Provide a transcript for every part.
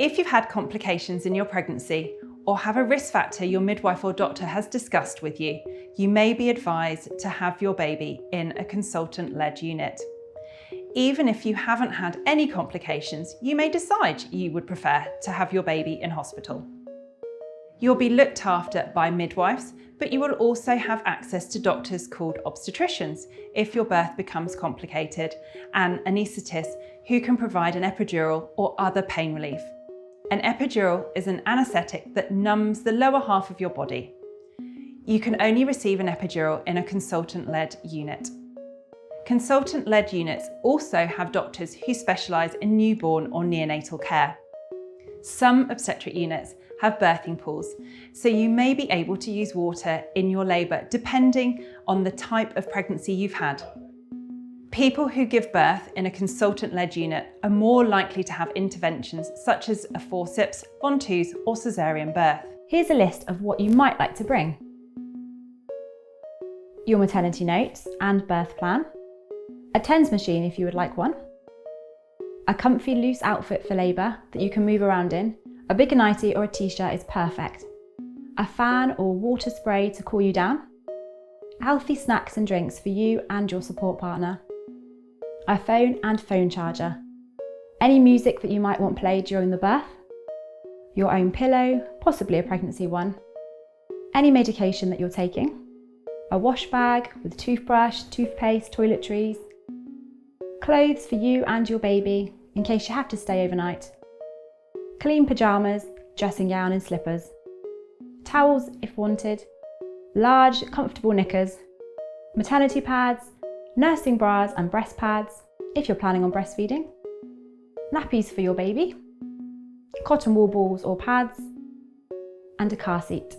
If you've had complications in your pregnancy or have a risk factor your midwife or doctor has discussed with you, you may be advised to have your baby in a consultant-led unit. Even if you haven't had any complications, you may decide you would prefer to have your baby in hospital. You'll be looked after by midwives, but you will also have access to doctors called obstetricians if your birth becomes complicated, and anaesthetists who can provide an epidural or other pain relief. An epidural is an anaesthetic that numbs the lower half of your body. You can only receive an epidural in a consultant-led unit. Consultant-led units also have doctors who specialise in newborn or neonatal care. Some obstetric units have birthing pools, so you may be able to use water in your labour depending on the type of pregnancy you've had. People who give birth in a consultant-led unit are more likely to have interventions such as a forceps, Von-Teuse or caesarean birth. Here's a list of what you might like to bring. Your maternity notes and birth plan, a TENS machine if you would like one, a comfy loose outfit for labour that you can move around in. A bigger nightie or a t-shirt is perfect. A fan or water spray to cool you down. Healthy snacks and drinks for you and your support partner. A phone and phone charger. Any music that you might want played during the birth. Your own pillow, possibly a pregnancy one. Any medication that you're taking. A wash bag with toothbrush, toothpaste, toiletries. Clothes for you and your baby in case you have to stay overnight. Clean pyjamas, dressing gown and slippers. Towels if wanted. Large, comfortable knickers. Maternity pads, nursing bras and breast pads if you're planning on breastfeeding. Nappies for your baby. Cotton wool balls or pads. And a car seat.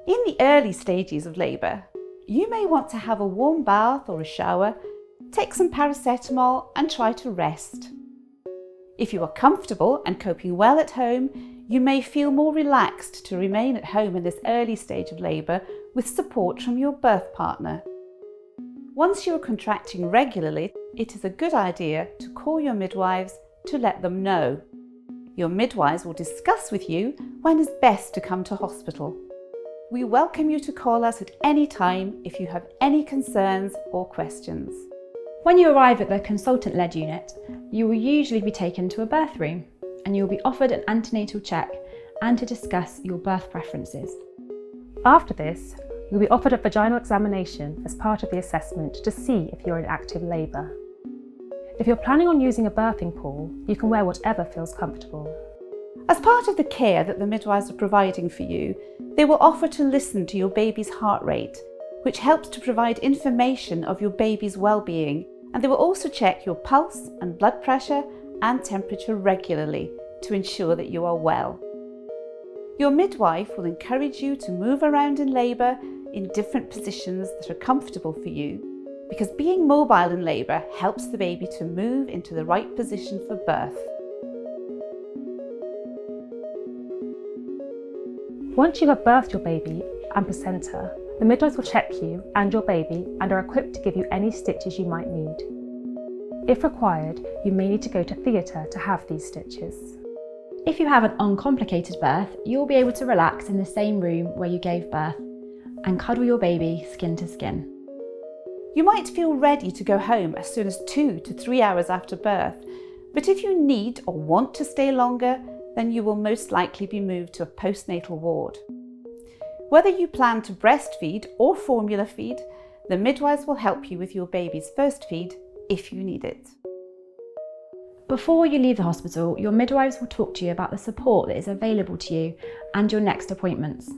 In the early stages of labour, you may want to have a warm bath or a shower, take some paracetamol and try to rest. If you are comfortable and coping well at home, you may feel more relaxed to remain at home in this early stage of labour with support from your birth partner. Once you are contracting regularly, it is a good idea to call your midwives to let them know. Your midwives will discuss with you when it's best to come to hospital. We welcome you to call us at any time if you have any concerns or questions. When you arrive at the consultant-led unit, you will usually be taken to a birth room and you will be offered an antenatal check and to discuss your birth preferences. After this, you'll be offered a vaginal examination as part of the assessment to see if you're in active labour. If you're planning on using a birthing pool, you can wear whatever feels comfortable. As part of the care that the midwives are providing for you, they will offer to listen to your baby's heart rate, which helps to provide information of your baby's well-being, and they will also check your pulse and blood pressure and temperature regularly to ensure that you are well. Your midwife will encourage you to move around in labour in different positions that are comfortable for you, because being mobile in labour helps the baby to move into the right position for birth. Once you have birthed your baby and placenta, the midwives will check you and your baby and are equipped to give you any stitches you might need. If required, you may need to go to theatre to have these stitches. If you have an uncomplicated birth, you'll be able to relax in the same room where you gave birth and cuddle your baby skin to skin. You might feel ready to go home as soon as 2 to 3 hours after birth, but if you need or want to stay longer, then you will most likely be moved to a postnatal ward. Whether you plan to breastfeed or formula feed, the midwives will help you with your baby's first feed if you need it. Before you leave the hospital, your midwives will talk to you about the support that is available to you and your next appointments.